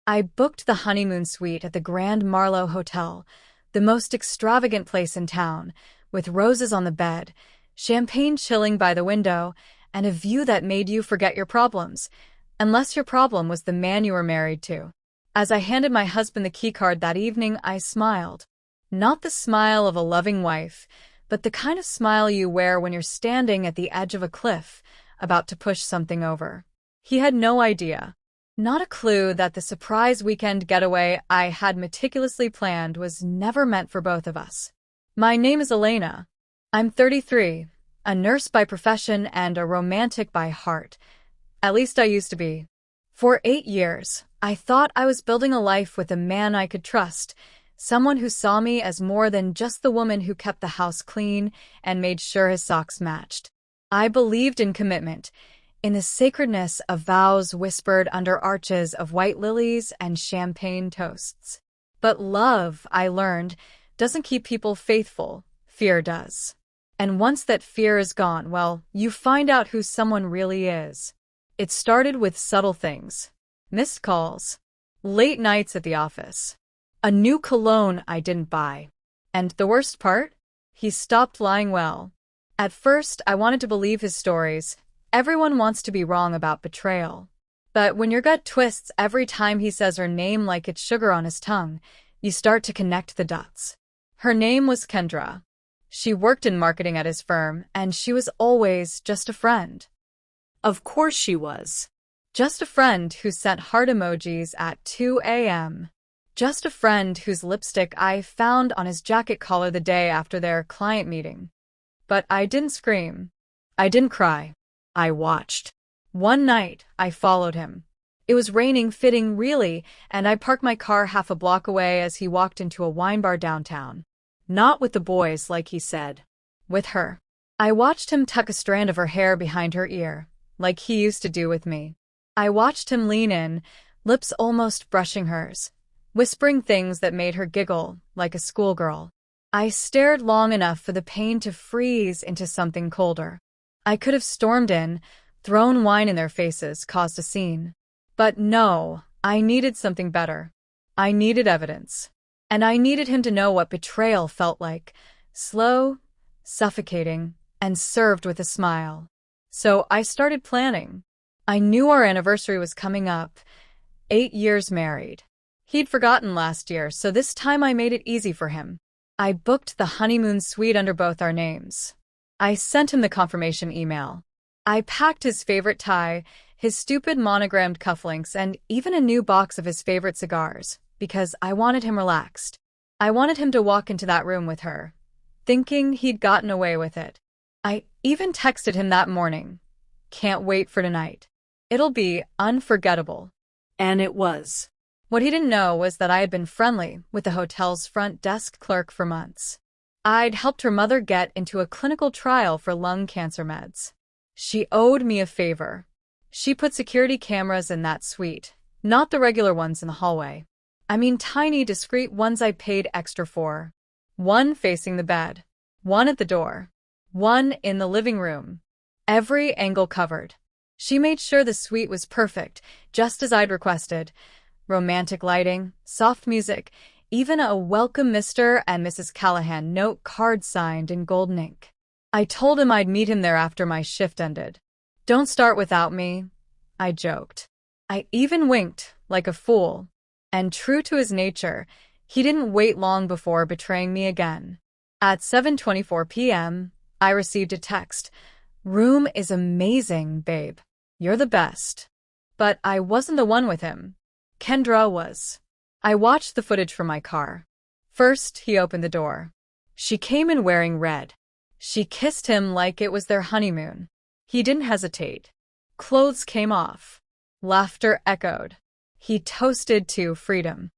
I booked the honeymoon suite at the Grand Marlowe Hotel, the most extravagant place in town, with roses on the bed, champagne chilling by the window, and a view that made you forget your problems, unless your problem was the man you were married to. As I handed my husband the keycard that evening, I smiled. Not the smile of a loving wife, but the kind of smile you wear when you're standing at the edge of a cliff, about to push something over. He had no idea. Not a clue that the surprise weekend getaway I had meticulously planned was never meant for both of us. My name is Elena. I'm 33, a nurse by profession and a romantic by heart. At least I used to be. For 8 years, I thought I was building a life with a man I could trust, someone who saw me as more than just the woman who kept the house clean and made sure his socks matched. I believed in commitment, in the sacredness of vows whispered under arches of white lilies and champagne toasts. But love, I learned, doesn't keep people faithful. Fear does. And once that fear is gone, well, you find out who someone really is. It started with subtle things. Missed calls. Late nights at the office. A new cologne I didn't buy. And the worst part? He stopped lying well. At first, I wanted to believe his stories. Everyone wants to be wrong about betrayal. But when your gut twists every time he says her name like it's sugar on his tongue, you start to connect the dots. Her name was Kendra. She worked in marketing at his firm, and she was always just a friend. Of course she was. Just a friend who sent heart emojis at 2 a.m. Just a friend whose lipstick I found on his jacket collar the day after their client meeting. But I didn't scream. I didn't cry. I watched. One night, I followed him. It was raining fitting really, and I parked my car half a block away as he walked into a wine bar downtown. Not with the boys, like he said. With her. I watched him tuck a strand of her hair behind her ear, like he used to do with me. I watched him lean in, lips almost brushing hers, whispering things that made her giggle, like a schoolgirl. I stared long enough for the pain to freeze into something colder. I could have stormed in, thrown wine in their faces, caused a scene. But no, I needed something better. I needed evidence. And I needed him to know what betrayal felt like. Slow, suffocating, and served with a smile. So I started planning. I knew our anniversary was coming up. 8 years married. He'd forgotten last year, so this time I made it easy for him. I booked the honeymoon suite under both our names. I sent him the confirmation email. I packed his favorite tie, his stupid monogrammed cufflinks, and even a new box of his favorite cigars, because I wanted him relaxed. I wanted him to walk into that room with her, thinking he'd gotten away with it. I even texted him that morning. Can't wait for tonight. It'll be unforgettable. And it was. What he didn't know was that I had been friendly with the hotel's front desk clerk for months. I'd helped her mother get into a clinical trial for lung cancer meds. She owed me a favor. She put security cameras in that suite, not the regular ones in the hallway. I mean tiny, discreet ones I paid extra for. One facing the bed, one at the door, one in the living room. Every angle covered. She made sure the suite was perfect, just as I'd requested. Romantic lighting, soft music, even a welcome Mr. and Mrs. Callahan note card signed in golden ink. I told him I'd meet him there after my shift ended. Don't start without me, I joked. I even winked, like a fool. And true to his nature, he didn't wait long before betraying me again. At 7:24 p.m., I received a text. Room is amazing, babe. You're the best. But I wasn't the one with him. Kendra was. I watched the footage from my car. First, he opened the door. She came in wearing red. She kissed him like it was their honeymoon. He didn't hesitate. Clothes came off. Laughter echoed. He toasted to freedom.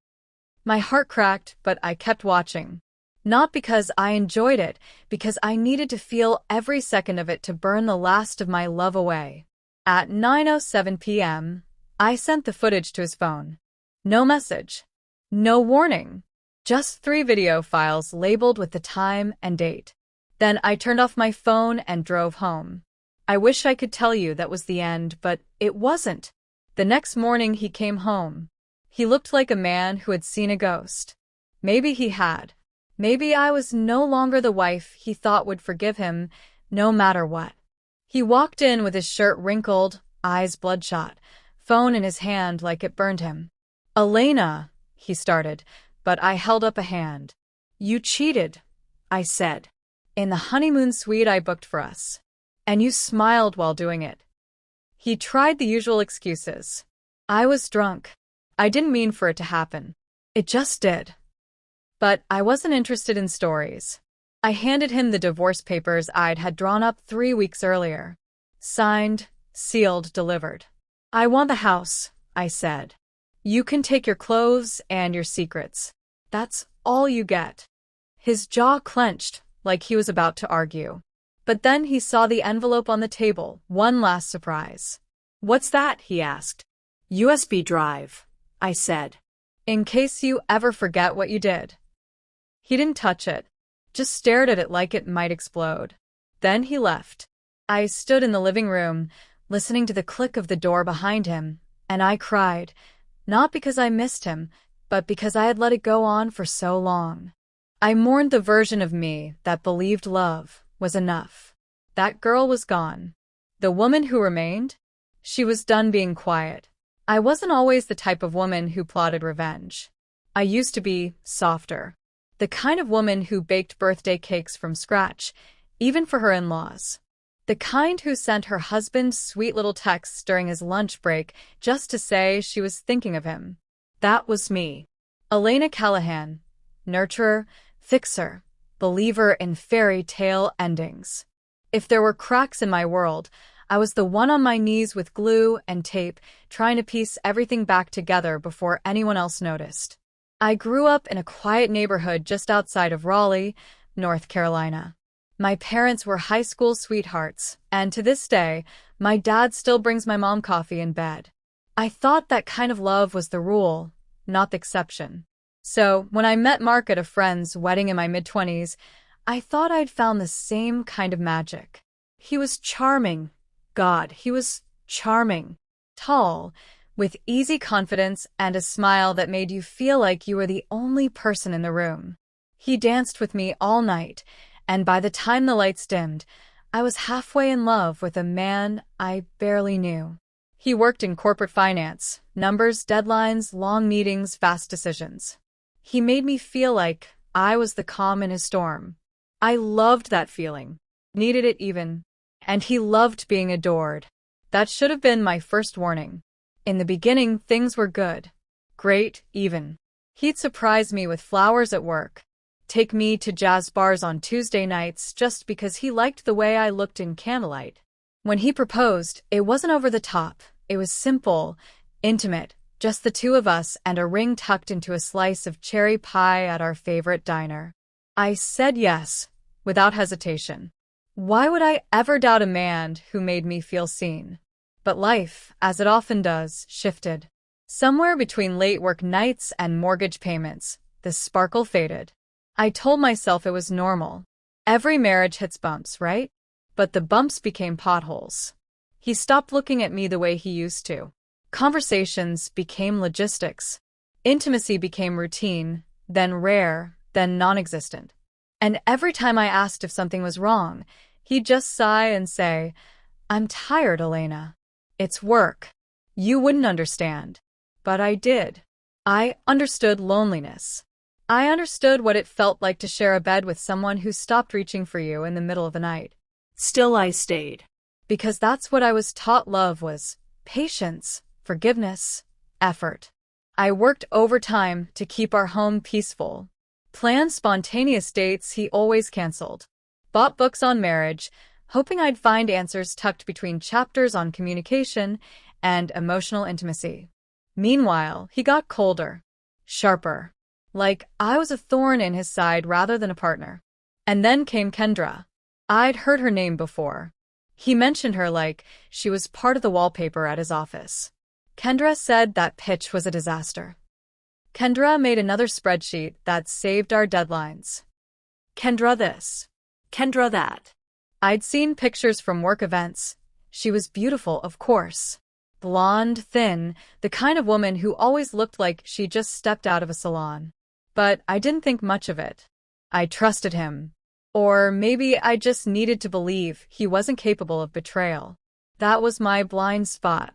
My heart cracked, but I kept watching. Not because I enjoyed it, because I needed to feel every second of it to burn the last of my love away. At 9:07 p.m., I sent the footage to his phone. No message. No warning. Just 3 video files labeled with the time and date. Then I turned off my phone and drove home. I wish I could tell you that was the end, but it wasn't. The next morning he came home. He looked like a man who had seen a ghost. Maybe he had. Maybe I was no longer the wife he thought would forgive him, no matter what. He walked in with his shirt wrinkled, eyes bloodshot, phone in his hand like it burned him. "Elena," he started, but I held up a hand. "You cheated," I said. "In the honeymoon suite I booked for us. And you smiled while doing it." He tried the usual excuses. "I was drunk. I didn't mean for it to happen. It just did." But I wasn't interested in stories. I handed him the divorce papers I'd had drawn up 3 weeks earlier. Signed, sealed, delivered. "I want the house," I said. "You can take your clothes and your secrets. That's all you get." His jaw clenched, like he was about to argue. But then he saw the envelope on the table, one last surprise. "What's that?" he asked. "USB drive," I said. "In case you ever forget what you did." He didn't touch it, just stared at it like it might explode. Then he left. I stood in the living room, listening to the click of the door behind him, and I cried, not because I missed him, but because I had let it go on for so long. I mourned the version of me that believed love was enough. That girl was gone. The woman who remained? She was done being quiet. I wasn't always the type of woman who plotted revenge. I used to be softer. The kind of woman who baked birthday cakes from scratch, even for her in-laws. The kind who sent her husband sweet little texts during his lunch break just to say she was thinking of him. That was me. Elena Callahan. Nurturer, fixer, believer in fairy tale endings. If there were cracks in my world, I was the one on my knees with glue and tape, trying to piece everything back together before anyone else noticed. I grew up in a quiet neighborhood just outside of Raleigh, North Carolina. My parents were high school sweethearts, and to this day, my dad still brings my mom coffee in bed. I thought that kind of love was the rule, not the exception. So, when I met Mark at a friend's wedding in my mid-20s, I thought I'd found the same kind of magic. He was charming. God, he was charming. Tall, with easy confidence and a smile that made you feel like you were the only person in the room. He danced with me all night, and by the time the lights dimmed, I was halfway in love with a man I barely knew. He worked in corporate finance, numbers, deadlines, long meetings, fast decisions. He made me feel like I was the calm in his storm. I loved that feeling, needed it even, and he loved being adored. That should have been my first warning. In the beginning, things were good. Great, even. He'd surprise me with flowers at work. Take me to jazz bars on Tuesday nights just because he liked the way I looked in candlelight. When he proposed, it wasn't over the top. It was simple, intimate, just the two of us and a ring tucked into a slice of cherry pie at our favorite diner. I said yes, without hesitation. Why would I ever doubt a man who made me feel seen? But life, as it often does, shifted. Somewhere between late work nights and mortgage payments, the sparkle faded. I told myself it was normal. Every marriage hits bumps, right? But the bumps became potholes. He stopped looking at me the way he used to. Conversations became logistics. Intimacy became routine, then rare, then non-existent. And every time I asked if something was wrong, he'd just sigh and say, "I'm tired, Elena. It's work. You wouldn't understand." But I did. I understood loneliness. I understood what it felt like to share a bed with someone who stopped reaching for you in the middle of the night. Still I stayed. Because that's what I was taught love was: patience, forgiveness, effort. I worked overtime to keep our home peaceful. Planned spontaneous dates he always canceled. Bought books on marriage, hoping I'd find answers tucked between chapters on communication and emotional intimacy. Meanwhile, he got colder, sharper, like I was a thorn in his side rather than a partner. And then came Kendra. I'd heard her name before. He mentioned her like she was part of the wallpaper at his office. Kendra said that pitch was a disaster. Kendra made another spreadsheet that saved our deadlines. Kendra this. Kendra that. I'd seen pictures from work events. She was beautiful, of course. Blonde, thin, the kind of woman who always looked like she just stepped out of a salon. But I didn't think much of it. I trusted him. Or maybe I just needed to believe he wasn't capable of betrayal. That was my blind spot.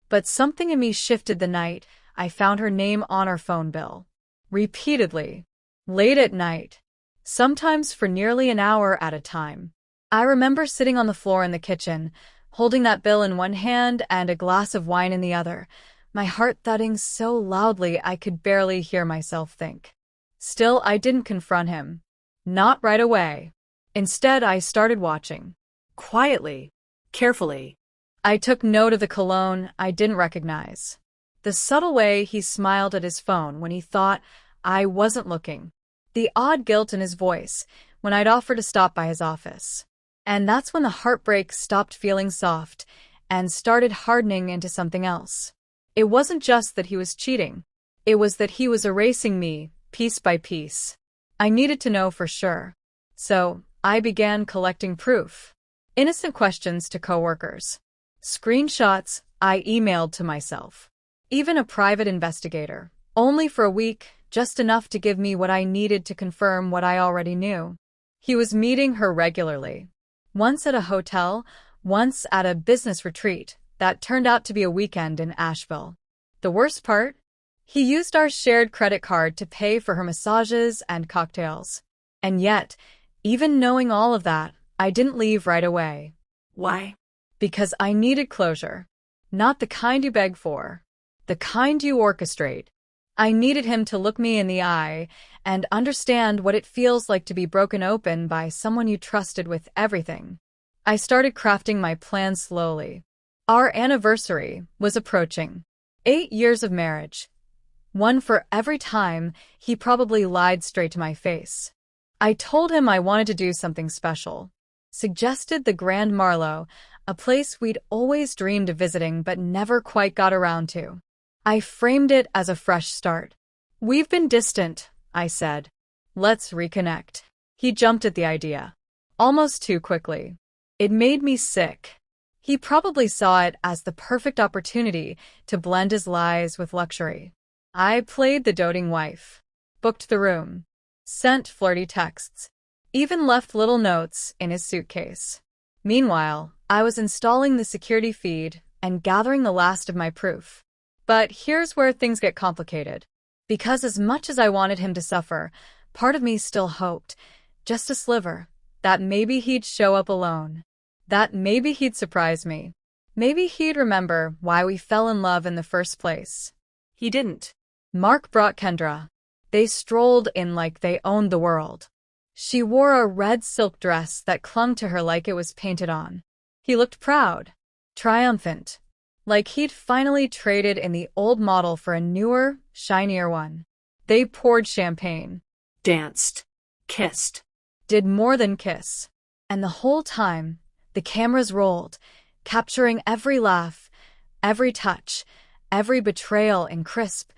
But something in me shifted the night I found her name on our phone bill. Repeatedly. Late at night. Sometimes for nearly an hour at a time. I remember sitting on the floor in the kitchen, holding that bill in one hand and a glass of wine in the other, my heart thudding so loudly I could barely hear myself think. Still, I didn't confront him. Not right away. Instead, I started watching. Quietly. Carefully. I took note of the cologne I didn't recognize. The subtle way he smiled at his phone when he thought I wasn't looking. The odd guilt in his voice when I'd offer to stop by his office. And that's when the heartbreak stopped feeling soft and started hardening into something else. It wasn't just that he was cheating. It was that he was erasing me, piece by piece. I needed to know for sure. So, I began collecting proof. Innocent questions to coworkers. Screenshots I emailed to myself. Even a private investigator. Only for a week, just enough to give me what I needed to confirm what I already knew. He was meeting her regularly. Once at a hotel, once at a business retreat that turned out to be a weekend in Asheville. The worst part? He used our shared credit card to pay for her massages and cocktails. And yet, even knowing all of that, I didn't leave right away. Why? Because I needed closure. Not the kind you beg for. The kind you orchestrate. I needed him to look me in the eye and understand what it feels like to be broken open by someone you trusted with everything. I started crafting my plan slowly. Our anniversary was approaching. 8 years of marriage. One for every time he probably lied straight to my face. I told him I wanted to do something special. Suggested the Grand Marlowe, a place we'd always dreamed of visiting but never quite got around to. I framed it as a fresh start. We've been distant, I said. Let's reconnect. He jumped at the idea. Almost too quickly. It made me sick. He probably saw it as the perfect opportunity to blend his lies with luxury. I played the doting wife. Booked the room. Sent flirty texts. Even left little notes in his suitcase. Meanwhile, I was installing the security feed and gathering the last of my proof. But here's where things get complicated. Because as much as I wanted him to suffer, part of me still hoped, just a sliver, that maybe he'd show up alone. That maybe he'd surprise me. Maybe he'd remember why we fell in love in the first place. He didn't. Mark brought Kendra. They strolled in like they owned the world. She wore a red silk dress that clung to her like it was painted on. He looked proud, triumphant, like he'd finally traded in the old model for a newer, shinier one. They poured champagne. Danced. Kissed. Did more than kiss. And the whole time, the cameras rolled, capturing every laugh, every touch, every betrayal in crisp,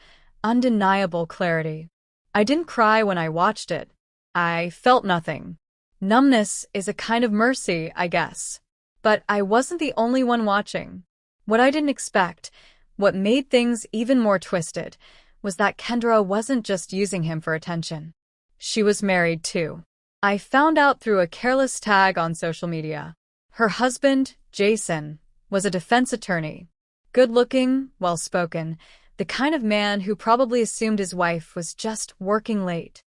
undeniable clarity. I didn't cry when I watched it. I felt nothing. Numbness is a kind of mercy, I guess. But I wasn't the only one watching. What I didn't expect, what made things even more twisted, was that Kendra wasn't just using him for attention. She was married too. I found out through a careless tag on social media. Her husband, Jason, was a defense attorney. Good-looking, well-spoken, the kind of man who probably assumed his wife was just working late.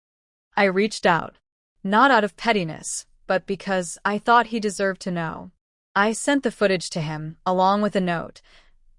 I reached out. Not out of pettiness, but because I thought he deserved to know. I sent the footage to him, along with a note.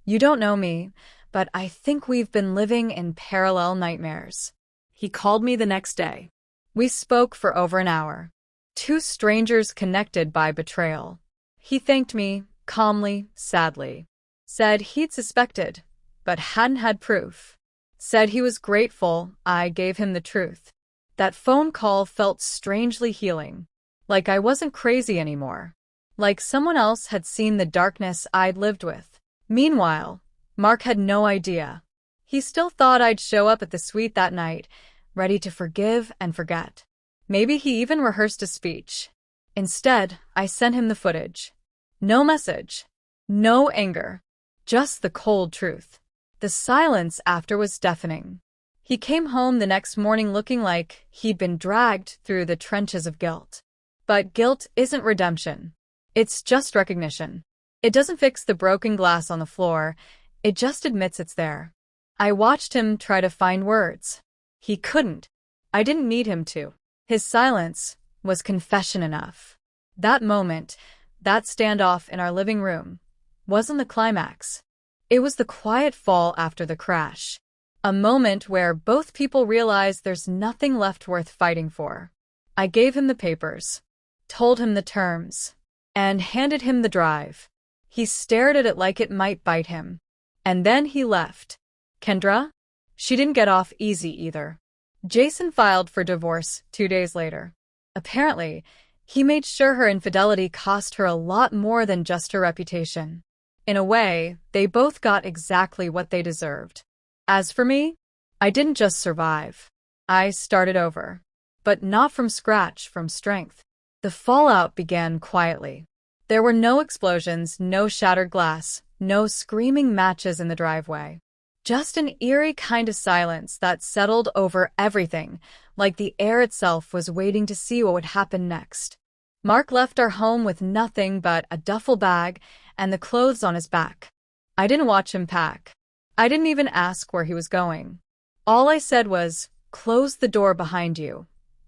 You don't know me, but I think we've been living in parallel nightmares. He called me the next day. We spoke for over an hour. Two strangers connected by betrayal. He thanked me, calmly, sadly. Said he'd suspected, but hadn't had proof. Said he was grateful I gave him the truth. That phone call felt strangely healing. Like I wasn't crazy anymore. Like someone else had seen the darkness I'd lived with. Meanwhile, Mark had no idea. He still thought I'd show up at the suite that night, ready to forgive and forget. Maybe he even rehearsed a speech. Instead, I sent him the footage. No message. No anger. Just the cold truth. The silence after was deafening. He came home the next morning looking like he'd been dragged through the trenches of guilt. But guilt isn't redemption. It's just recognition. It doesn't fix the broken glass on the floor. It just admits it's there. I watched him try to find words. He couldn't. I didn't need him to. His silence was confession enough. That moment, that standoff in our living room, wasn't the climax. It was the quiet fall after the crash. A moment where both people realize there's nothing left worth fighting for. I gave him the papers, told him the terms, and handed him the drive. He stared at it like it might bite him. And then he left. Kendra? She didn't get off easy either. Jason filed for divorce 2 days later. Apparently, he made sure her infidelity cost her a lot more than just her reputation. In a way, they both got exactly what they deserved. As for me, I didn't just survive. I started over. But not from scratch, from strength. The fallout began quietly. There were no explosions, no shattered glass, no screaming matches in the driveway. Just an eerie kind of silence that settled over everything, like the air itself was waiting to see what would happen next. Mark left our home with nothing but a duffel bag and the clothes on his back. I didn't watch him pack. I didn't even ask where he was going. All I said was, "Close the door behind you."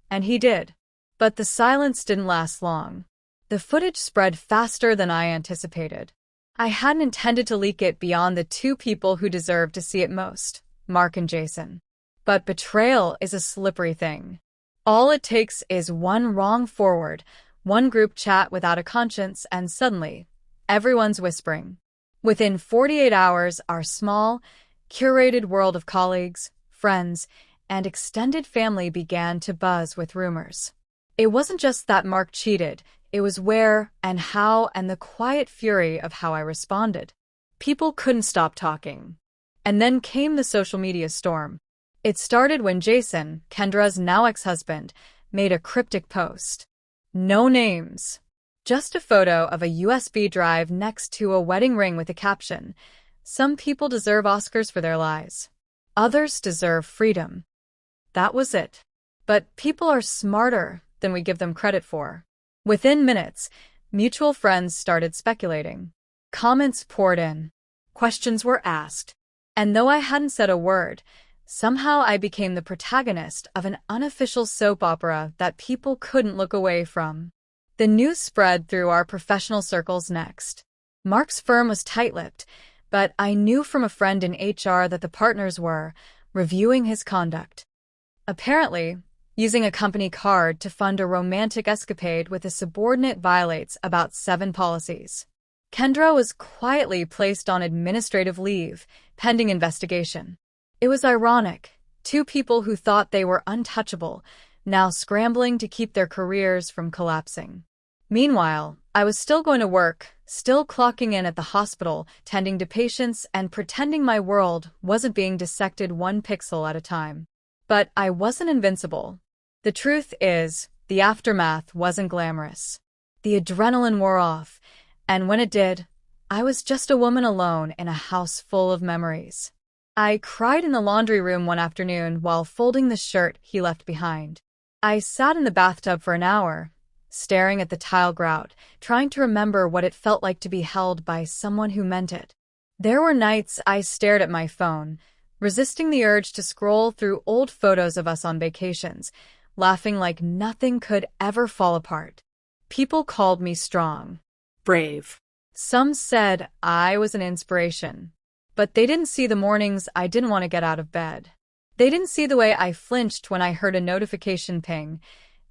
And he did. But the silence didn't last long. The footage spread faster than I anticipated. I hadn't intended to leak it beyond the 2 people who deserved to see it most, Mark and Jason. But betrayal is a slippery thing. All it takes is one wrong forward, one group chat without a conscience, and suddenly, everyone's whispering. Within 48 hours, our small, curated world of colleagues, friends, and extended family began to buzz with rumors. It wasn't just that Mark cheated, it was where and how and the quiet fury of how I responded. People couldn't stop talking. And then came the social media storm. It started when Jason, Kendra's now ex-husband, made a cryptic post. No names. Just a photo of a USB drive next to a wedding ring with a caption, "Some people deserve Oscars for their lies. Others deserve freedom." That was it. But people are smarter than we give them credit for. Within minutes, mutual friends started speculating. Comments poured in. Questions were asked. And though I hadn't said a word, somehow I became the protagonist of an unofficial soap opera that people couldn't look away from. The news spread through our professional circles next. Mark's firm was tight-lipped, but I knew from a friend in HR that the partners were reviewing his conduct. Apparently, using a company card to fund a romantic escapade with a subordinate violates about 7 policies. Kendra was quietly placed on administrative leave, pending investigation. It was ironic. 2 people who thought they were untouchable, now scrambling to keep their careers from collapsing. Meanwhile, I was still going to work, still clocking in at the hospital, tending to patients and pretending my world wasn't being dissected 1 pixel at a time. But I wasn't invincible. The truth is, the aftermath wasn't glamorous. The adrenaline wore off, and when it did, I was just a woman alone in a house full of memories. I cried in the laundry room one afternoon while folding the shirt he left behind. I sat in the bathtub for an hour, staring at the tile grout, trying to remember what it felt like to be held by someone who meant it. There were nights I stared at my phone, resisting the urge to scroll through old photos of us on vacations, laughing like nothing could ever fall apart. People called me strong. Brave. Some said I was an inspiration. But they didn't see the mornings I didn't want to get out of bed. They didn't see the way I flinched when I heard a notification ping,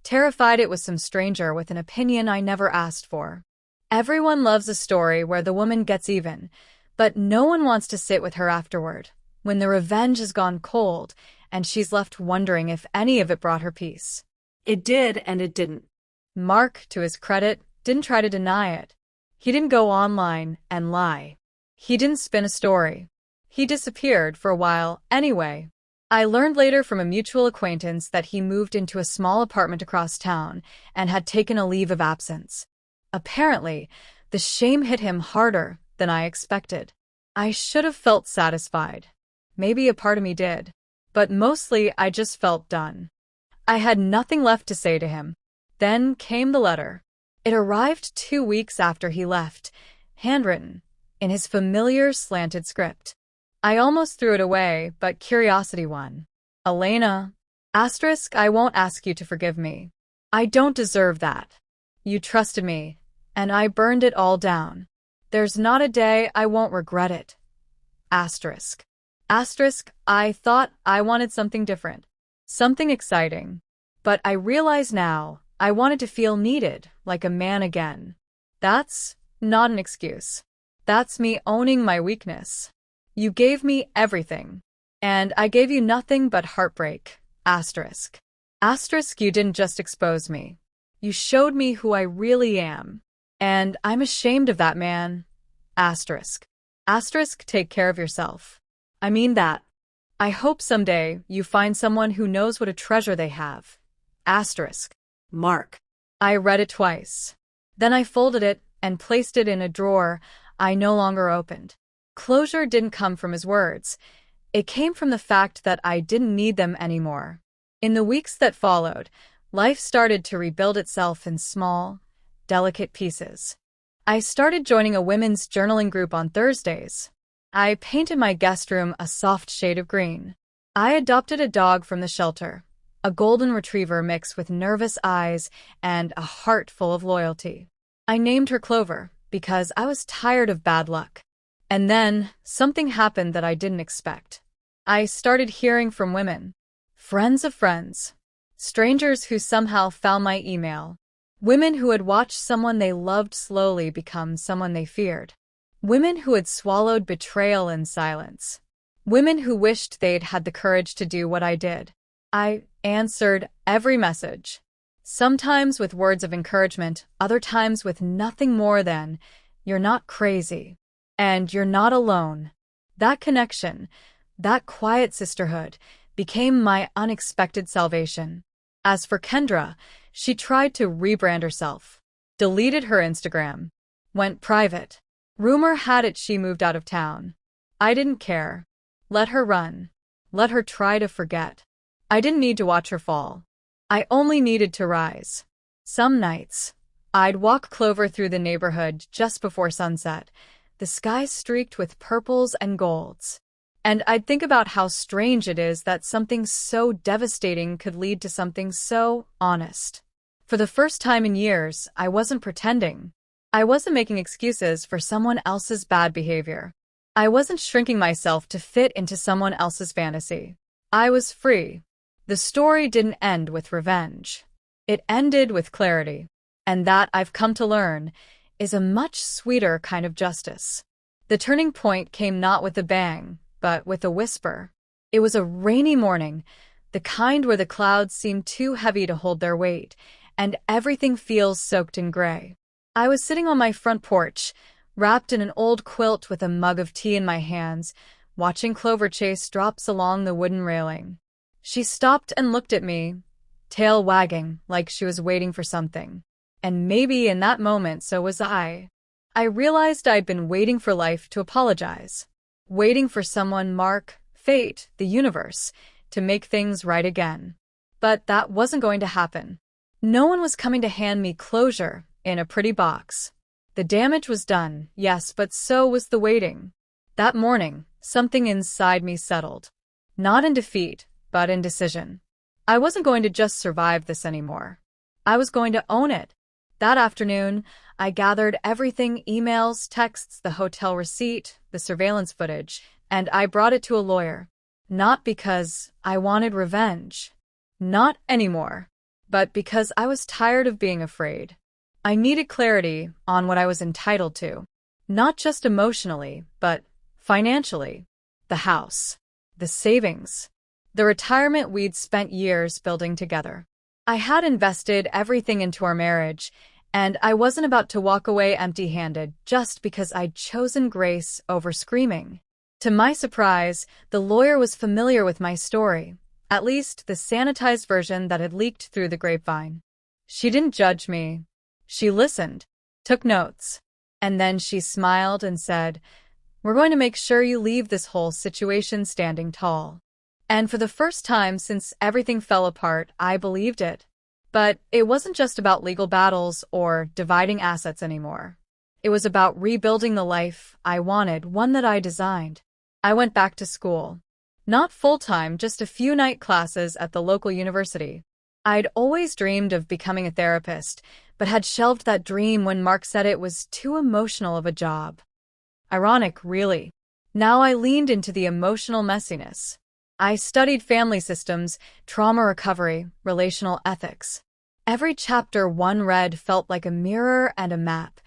terrified it was some stranger with an opinion I never asked for. Everyone loves a story where the woman gets even, but no one wants to sit with her afterward, when the revenge has gone cold and she's left wondering if any of it brought her peace. It did and it didn't. Mark, to his credit, didn't try to deny it. He didn't go online and lie. He didn't spin a story. He disappeared for a while anyway. I learned later from a mutual acquaintance that he moved into a small apartment across town and had taken a leave of absence. Apparently, the shame hit him harder than I expected. I should have felt satisfied. Maybe a part of me did. But mostly I just felt done. I had nothing left to say to him. Then came the letter. It arrived 2 weeks after he left, handwritten, in his familiar slanted script. I almost threw it away, but curiosity won. Elena, asterisk, I won't ask you to forgive me. I don't deserve that. You trusted me, and I burned it all down. There's not a day I won't regret it. Asterisk. Asterisk, I thought I wanted something different. Something exciting. But I realize now I wanted to feel needed, like a man again. That's not an excuse. That's me owning my weakness. You gave me everything. And I gave you nothing but heartbreak. Asterisk. Asterisk, you didn't just expose me. You showed me who I really am. And I'm ashamed of that, man. Asterisk. Asterisk, take care of yourself. I mean that. I hope someday you find someone who knows what a treasure they have. Asterisk. Mark. I read it twice. Then I folded it and placed it in a drawer I no longer opened. Closure didn't come from his words. It came from the fact that I didn't need them anymore. In the weeks that followed, life started to rebuild itself in small, delicate pieces. I started joining a women's journaling group on Thursdays. I painted my guest room a soft shade of green. I adopted a dog from the shelter, a golden retriever mixed with nervous eyes and a heart full of loyalty. I named her Clover because I was tired of bad luck. And then something happened that I didn't expect. I started hearing from women, friends of friends, strangers who somehow found my email, women who had watched someone they loved slowly become someone they feared, women who had swallowed betrayal in silence, women who wished they'd had the courage to do what I did. I answered every message, sometimes with words of encouragement, other times with nothing more than, "You're not crazy. And you're not alone." That connection, that quiet sisterhood, became my unexpected salvation. As for Kendra, she tried to rebrand herself, deleted her Instagram, went private. Rumor had it she moved out of town. I didn't care. Let her run. Let her try to forget. I didn't need to watch her fall. I only needed to rise. Some nights, I'd walk Clover through the neighborhood just before sunset, the sky streaked with purples and golds. And I'd think about how strange it is that something so devastating could lead to something so honest. For the first time in years, I wasn't pretending. I wasn't making excuses for someone else's bad behavior. I wasn't shrinking myself to fit into someone else's fantasy. I was free. The story didn't end with revenge. It ended with clarity. And that, I've come to learn, is a much sweeter kind of justice. The turning point came not with a bang, but with a whisper. It was a rainy morning, the kind where the clouds seem too heavy to hold their weight, and everything feels soaked in gray. I was sitting on my front porch, wrapped in an old quilt with a mug of tea in my hands, watching Clover chase drops along the wooden railing. She stopped and looked at me, tail wagging like she was waiting for something. And maybe in that moment so was I. I realized I'd been waiting for life to apologize. Waiting for someone, Mark, fate, the universe, to make things right again. But that wasn't going to happen. No one was coming to hand me closure in a pretty box. The damage was done, yes, but so was the waiting. That morning, something inside me settled. Not in defeat, but in decision. I wasn't going to just survive this anymore. I was going to own it. That afternoon, I gathered everything, emails, texts, the hotel receipt, the surveillance footage, and I brought it to a lawyer. Not because I wanted revenge. Not anymore. But because I was tired of being afraid. I needed clarity on what I was entitled to. Not just emotionally, but financially. The house. The savings. The retirement we'd spent years building together. I had invested everything into our marriage, and I wasn't about to walk away empty-handed just because I'd chosen grace over screaming. To my surprise, the lawyer was familiar with my story, at least the sanitized version that had leaked through the grapevine. She didn't judge me. She listened, took notes, and then she smiled and said, We're going to make sure you leave this whole situation standing tall. And for the first time since everything fell apart, I believed it. But it wasn't just about legal battles or dividing assets anymore. It was about rebuilding the life I wanted, one that I designed. I went back to school. Not full-time, just a few night classes at the local university. I'd always dreamed of becoming a therapist, but had shelved that dream when Mark said it was too emotional of a job. Ironic, really. Now I leaned into the emotional messiness. I studied family systems, trauma recovery, relational ethics. Every chapter one read felt like a mirror and a map,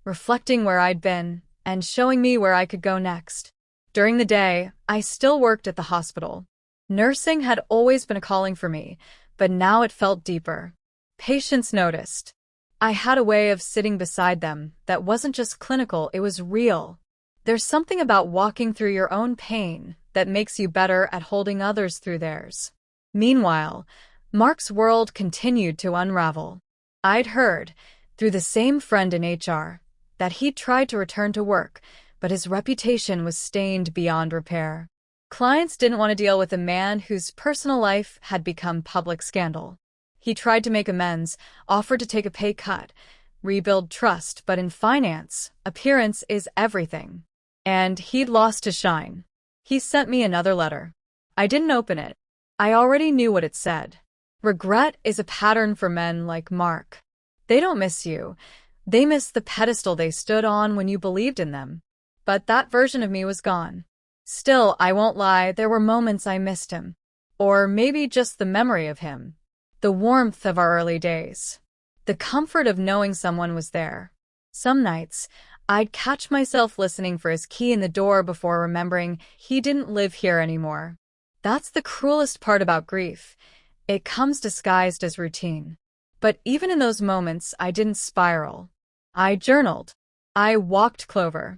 reflecting where I'd been and showing me where I could go next. During the day, I still worked at the hospital. Nursing had always been a calling for me, but now it felt deeper. Patients noticed. I had a way of sitting beside them that wasn't just clinical, it was real. There's something about walking through your own pain that makes you better at holding others through theirs. Meanwhile, Mark's world continued to unravel. I'd heard, through the same friend in HR, that he'd tried to return to work, but his reputation was stained beyond repair. Clients didn't want to deal with a man whose personal life had become public scandal. He tried to make amends, offered to take a pay cut, rebuild trust, but in finance, appearance is everything. And he'd lost his shine. He sent me another letter. I didn't open it. I already knew what it said. Regret is a pattern for men like Mark. They don't miss you. They miss the pedestal they stood on when you believed in them. But that version of me was gone. Still, I won't lie, there were moments I missed him. Or maybe just the memory of him. The warmth of our early days. The comfort of knowing someone was there. Some nights, I'd catch myself listening for his key in the door before remembering he didn't live here anymore. That's the cruelest part about grief. It comes disguised as routine. But even in those moments, I didn't spiral. I journaled. I walked Clover.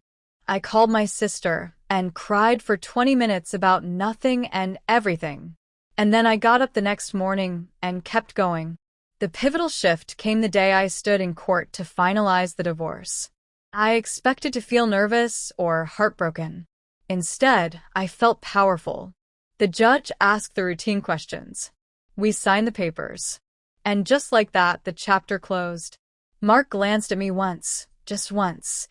I called my sister and cried for 20 minutes about nothing and everything. And then I got up the next morning and kept going. The pivotal shift came the day I stood in court to finalize the divorce. I expected to feel nervous or heartbroken. Instead, I felt powerful. The judge asked the routine questions. We signed the papers. And just like that, the chapter closed. Mark glanced at me once, just once,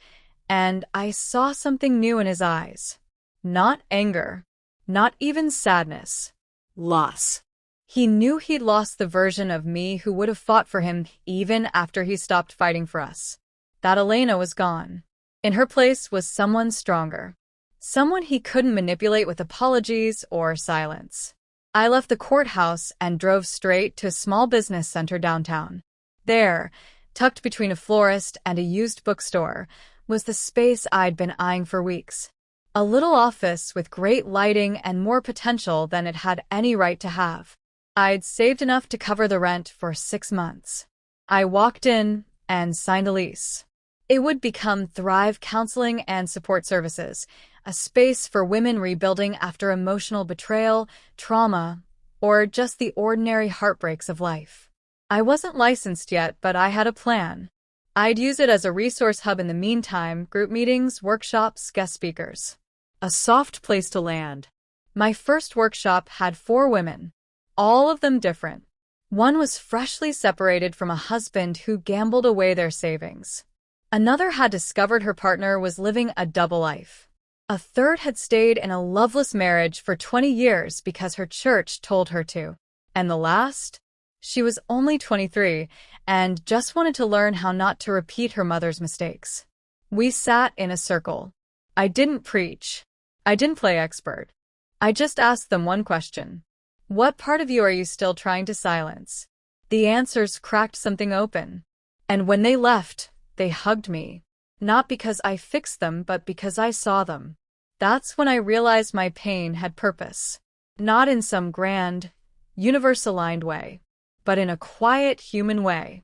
and I saw something new in his eyes. Not anger, not even sadness. Loss. He knew he'd lost the version of me who would have fought for him even after he stopped fighting for us. That Elena was gone. In her place was someone stronger. Someone he couldn't manipulate with apologies or silence. I left the courthouse and drove straight to a small business center downtown. There, tucked between a florist and a used bookstore, was the space I'd been eyeing for weeks. A little office with great lighting and more potential than it had any right to have. I'd saved enough to cover the rent for 6 months. I walked in and signed a lease. It would become Thrive Counseling and Support Services, a space for women rebuilding after emotional betrayal, trauma, or just the ordinary heartbreaks of life. I wasn't licensed yet, but I had a plan. I'd use it as a resource hub in the meantime, group meetings, workshops, guest speakers. A soft place to land. My first workshop had 4 women, all of them different. One was freshly separated from a husband who gambled away their savings. Another had discovered her partner was living a double life. A third had stayed in a loveless marriage for 20 years because her church told her to. And the last? She was only 23 and just wanted to learn how not to repeat her mother's mistakes. We sat in a circle. I didn't preach. I didn't play expert. I just asked them one question. What part of you are you still trying to silence? The answers cracked something open. And when they left, they hugged me. Not because I fixed them, but because I saw them. That's when I realized my pain had purpose. Not in some grand, universe-aligned way, but in a quiet human way.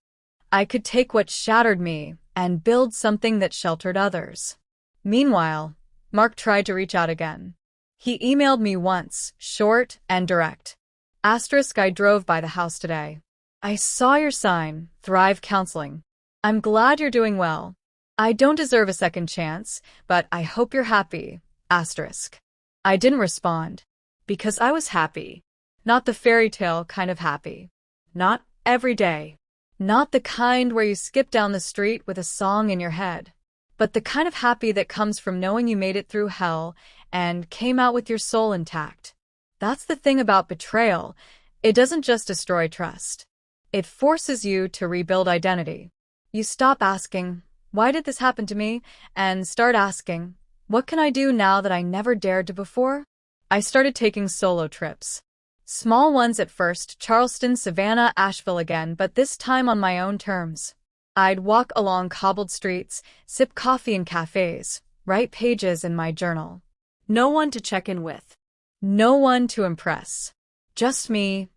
I could take what shattered me and build something that sheltered others. Meanwhile, Mark tried to reach out again. He emailed me once, short and direct. Asterisk, I drove by the house today. I saw your sign, Thrive Counseling. I'm glad you're doing well. I don't deserve a second chance, but I hope you're happy. Asterisk. I didn't respond. Because I was happy. Not the fairy tale kind of happy. Not every day. Not the kind where you skip down the street with a song in your head. But the kind of happy that comes from knowing you made it through hell and came out with your soul intact. That's the thing about betrayal. It doesn't just destroy trust. It forces you to rebuild identity. You stop asking, "Why did this happen to me?" and start asking, "What can I do now that I never dared to before?" I started taking solo trips. Small ones at first, Charleston, Savannah, Asheville again, but this time on my own terms. I'd walk along cobbled streets, sip coffee in cafes, write pages in my journal. No one to check in with. No one to impress. Just me,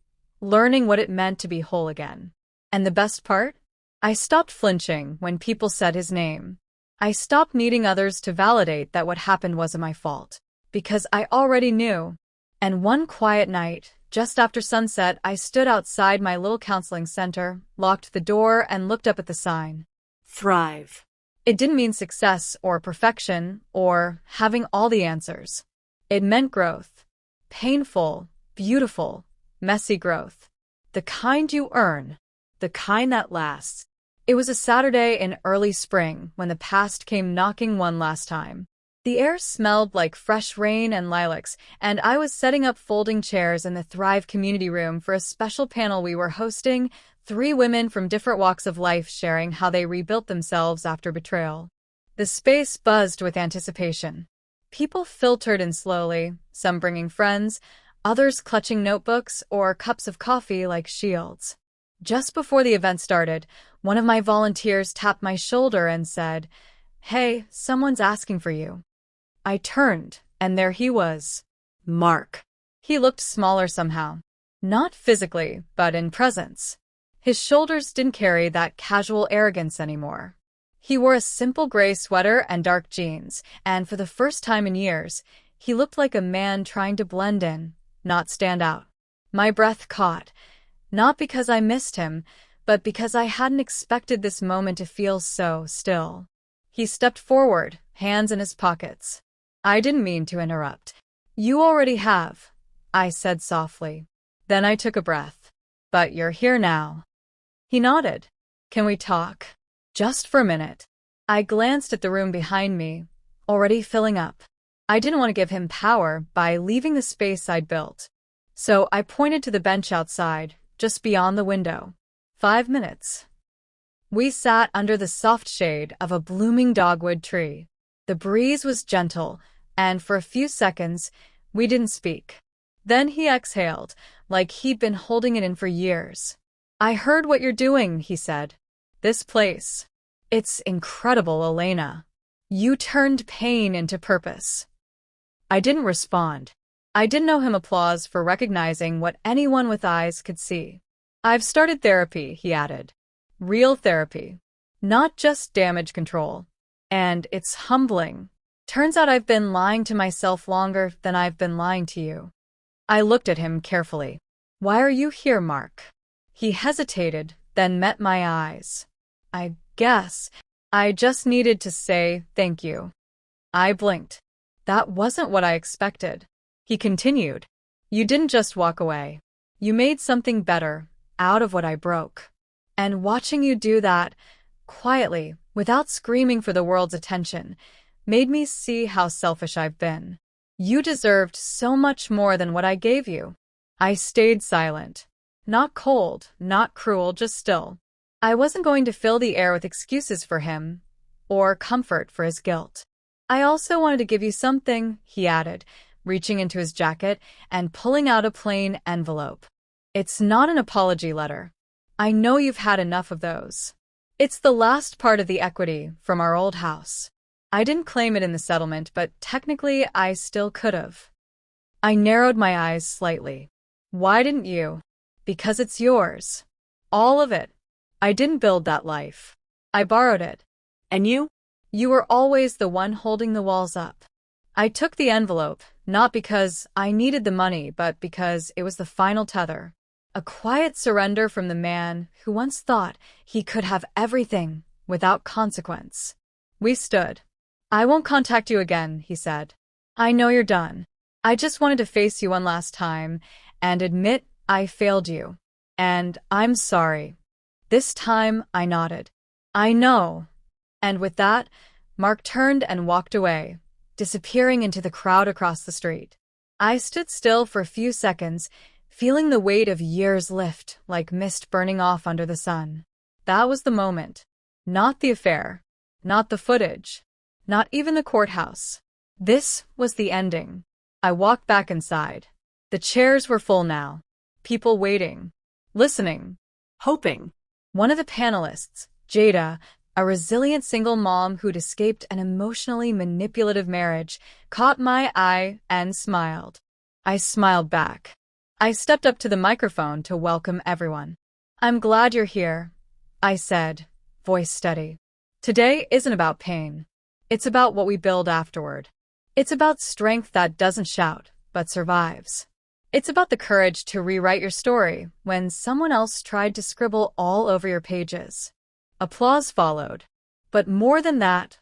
learning what it meant to be whole again. And the best part? I stopped flinching when people said his name. I stopped needing others to validate that what happened wasn't my fault, because I already knew. And one quiet night, just after sunset, I stood outside my little counseling center, locked the door, and looked up at the sign. Thrive. It didn't mean success or perfection or having all the answers. It meant growth. Painful, beautiful, messy growth. The kind you earn. The kind that lasts. It was a Saturday in early spring when the past came knocking one last time. The air smelled like fresh rain and lilacs, and I was setting up folding chairs in the Thrive community room for a special panel we were hosting, 3 women from different walks of life sharing how they rebuilt themselves after betrayal. The space buzzed with anticipation. People filtered in slowly, some bringing friends, others clutching notebooks or cups of coffee like shields. Just before the event started, one of my volunteers tapped my shoulder and said, "Hey, someone's asking for you." I turned, and there he was. Mark. He looked smaller somehow. Not physically, but in presence. His shoulders didn't carry that casual arrogance anymore. He wore a simple gray sweater and dark jeans, and for the first time in years, he looked like a man trying to blend in, not stand out. My breath caught, not because I missed him, but because I hadn't expected this moment to feel so still. He stepped forward, hands in his pockets. I didn't mean to interrupt. "You already have," I said softly. Then I took a breath. "But you're here now." He nodded. "Can we talk? Just for a minute." I glanced at the room behind me, already filling up. I didn't want to give him power by leaving the space I'd built. So I pointed to the bench outside, just beyond the window. 5 minutes. We sat under the soft shade of a blooming dogwood tree. The breeze was gentle, and for a few seconds, we didn't speak. Then he exhaled, like he'd been holding it in for years. "I heard what you're doing," he said. "This place. It's incredible, Elena. You turned pain into purpose." I didn't respond. I didn't owe him applause for recognizing what anyone with eyes could see. "I've started therapy," he added. "Real therapy. Not just damage control. And it's humbling. Turns out I've been lying to myself longer than I've been lying to you." I looked at him carefully. "Why are you here, Mark?" He hesitated, then met my eyes. "I guess I just needed to say thank you." I blinked. That wasn't what I expected. He continued. "You didn't just walk away. You made something better out of what I broke. And watching you do that, quietly, without screaming for the world's attention, made me see how selfish I've been. You deserved so much more than what I gave you." I stayed silent. Not cold, not cruel, just still. I wasn't going to fill the air with excuses for him, or comfort for his guilt. "I also wanted to give you something," he added, reaching into his jacket and pulling out a plain envelope. "It's not an apology letter. I know you've had enough of those. It's the last part of the equity from our old house. I didn't claim it in the settlement, but technically I still could have." I narrowed my eyes slightly. "Why didn't you?" "Because it's yours. All of it. I didn't build that life. I borrowed it." "And you?" "You were always the one holding the walls up." I took the envelope, not because I needed the money, but because it was the final tether. A quiet surrender from the man who once thought he could have everything without consequence. We stood. I won't contact you again, he said. I know you're done. I just wanted to face you one last time and admit I failed you. And I'm sorry. This time I nodded. I know. And with that, Mark turned and walked away, disappearing into the crowd across the street. I stood still for a few seconds, feeling the weight of years lift like mist burning off under the sun. That was the moment. Not the affair. Not the footage. Not even the courthouse. This was the ending. I walked back inside. The chairs were full now. People waiting. Listening. Hoping. One of the panelists, Jada, a resilient single mom who'd escaped an emotionally manipulative marriage, caught my eye and smiled. I smiled back. I stepped up to the microphone to welcome everyone. I'm glad you're here, I said, voice steady. Today isn't about pain. It's about what we build afterward. It's about strength that doesn't shout, but survives. It's about the courage to rewrite your story when someone else tried to scribble all over your pages. Applause followed. But more than that,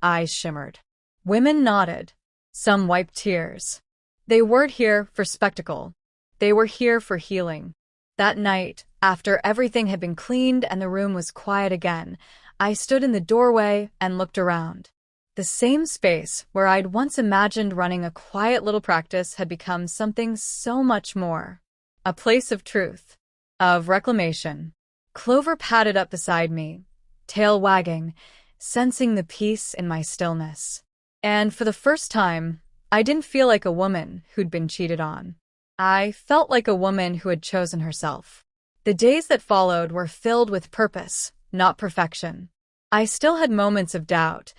eyes shimmered. Women nodded. Some wiped tears. They weren't here for spectacle. They were here for healing. That night, after everything had been cleaned and the room was quiet again, I stood in the doorway and looked around. The same space where I'd once imagined running a quiet little practice had become something so much more. A place of truth. Of reclamation. Clover padded up beside me, tail wagging, sensing the peace in my stillness. And for the first time, I didn't feel like a woman who'd been cheated on. I felt like a woman who had chosen herself. The days that followed were filled with purpose, not perfection. I still had moments of doubt,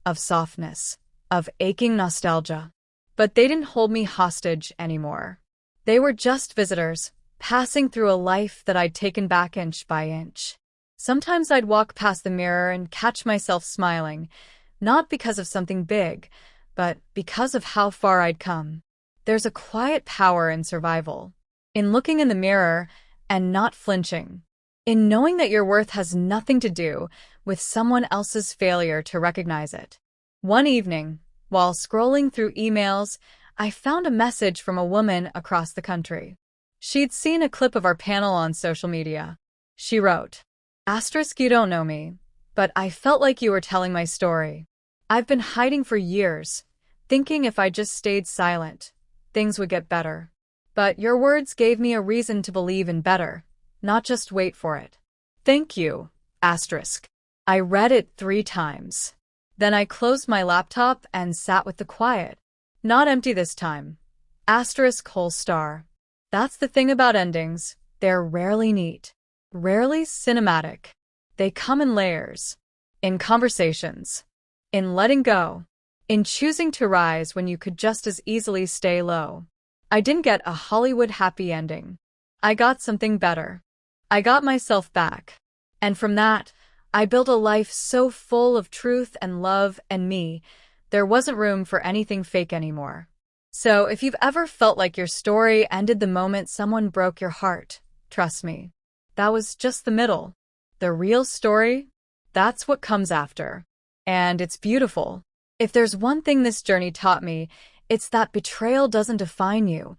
of softness, of aching nostalgia. But they didn't hold me hostage anymore. They were just visitors, passing through a life that I'd taken back inch by inch. Sometimes I'd walk past the mirror and catch myself smiling, not because of something big, but because of how far I'd come. There's a quiet power in survival, in looking in the mirror and not flinching, in knowing that your worth has nothing to do with someone else's failure to recognize it. One evening, while scrolling through emails, I found a message from a woman across the country. She'd seen a clip of our panel on social media. She wrote, "Asterisk, you don't know me, but I felt like you were telling my story. I've been hiding for years, thinking if I just stayed silent, things would get better. But your words gave me a reason to believe in better, not just wait for it. Thank you, asterisk." I read it 3 times. Then I closed my laptop and sat with the quiet. Not empty this time. Asterisk whole star. That's the thing about endings. They're rarely neat, rarely cinematic. They come in layers. In conversations. In letting go. In choosing to rise when you could just as easily stay low. I didn't get a Hollywood happy ending. I got something better. I got myself back. And from that, I built a life so full of truth and love and me, there wasn't room for anything fake anymore. So if you've ever felt like your story ended the moment someone broke your heart, trust me, that was just the middle. The real story, that's what comes after. And it's beautiful. If there's one thing this journey taught me, it's that betrayal doesn't define you.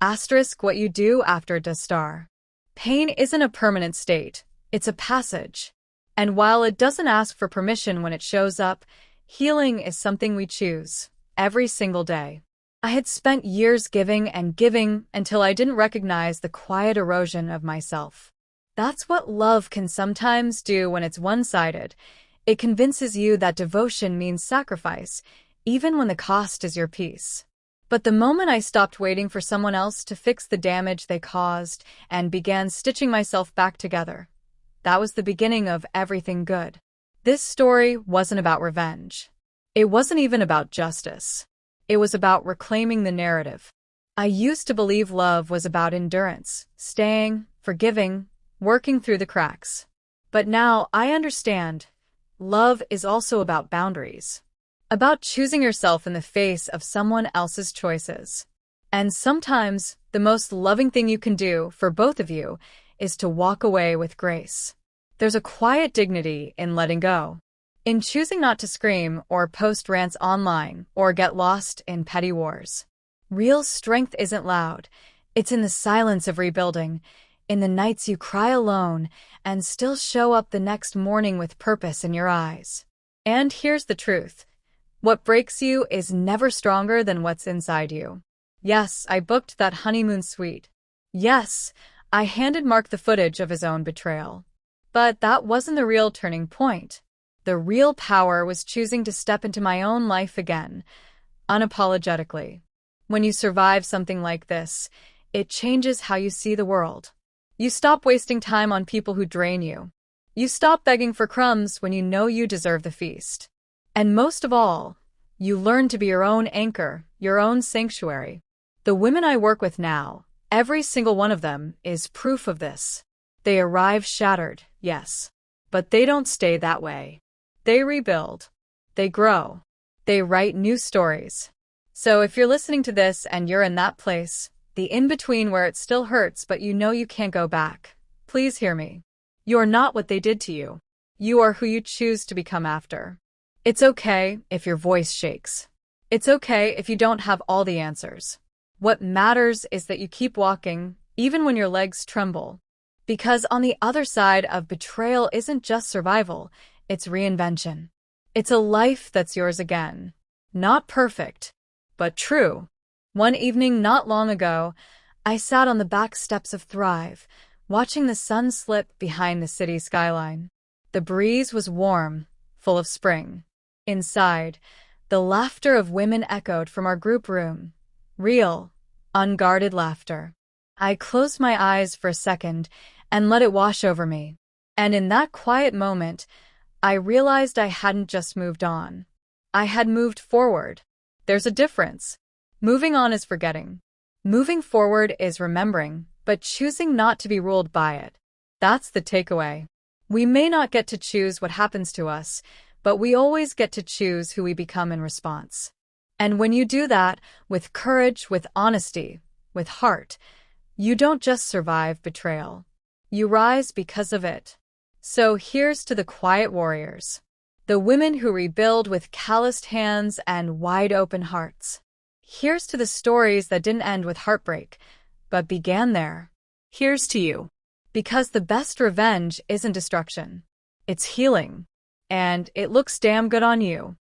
Asterisk what you do after it does star. Pain isn't a permanent state, it's a passage. And while it doesn't ask for permission when it shows up, healing is something we choose, every single day. I had spent years giving and giving until I didn't recognize the quiet erosion of myself. That's what love can sometimes do when it's one-sided. It convinces you that devotion means sacrifice, even when the cost is your peace. But the moment I stopped waiting for someone else to fix the damage they caused and began stitching myself back together, that was the beginning of everything good. This story wasn't about revenge. It wasn't even about justice. It was about reclaiming the narrative. I used to believe love was about endurance, staying, forgiving, working through the cracks. But now I understand. Love is also about boundaries. About choosing yourself in the face of someone else's choices. And sometimes, the most loving thing you can do for both of you is to walk away with grace. There's a quiet dignity in letting go. in choosing not to scream or post rants online or get lost in petty wars. Real strength isn't loud. It's in the silence of rebuilding, in the nights you cry alone and still show up the next morning with purpose in your eyes. And here's the truth. What breaks you is never stronger than what's inside you. Yes, I booked that honeymoon suite. Yes, I handed Mark the footage of his own betrayal. But that wasn't the real turning point. The real power was choosing to step into my own life again, unapologetically. When you survive something like this, it changes how you see the world. You stop wasting time on people who drain you. You stop begging for crumbs when you know you deserve the feast. And most of all, you learn to be your own anchor, your own sanctuary. The women I work with now, every single one of them, is proof of this. They arrive shattered, yes, but they don't stay that way. They rebuild. They grow. They write new stories. So if you're listening to this and you're in that place, the in-between where it still hurts but you know you can't go back, please hear me. You're not what they did to you. You are who you choose to become after. It's okay if your voice shakes. It's okay if you don't have all the answers. What matters is that you keep walking, even when your legs tremble. Because on the other side of betrayal isn't just survival, it's reinvention. It's a life that's yours again. Not perfect, but true. One evening not long ago, I sat on the back steps of Thrive, watching the sun slip behind the city skyline. The breeze was warm, full of spring. Inside, the laughter of women echoed from our group room. Real, unguarded laughter. I closed my eyes for a second and let it wash over me. And in that quiet moment, I realized I hadn't just moved on. I had moved forward. There's a difference. Moving on is forgetting. Moving forward is remembering, but choosing not to be ruled by it. That's the takeaway. We may not get to choose what happens to us, but we always get to choose who we become in response. And when you do that, with courage, with honesty, with heart, you don't just survive betrayal. You rise because of it. So here's to the quiet warriors. The women who rebuild with calloused hands and wide-open hearts. Here's to the stories that didn't end with heartbreak, but began there. Here's to you. Because the best revenge isn't destruction. It's healing. And it looks damn good on you.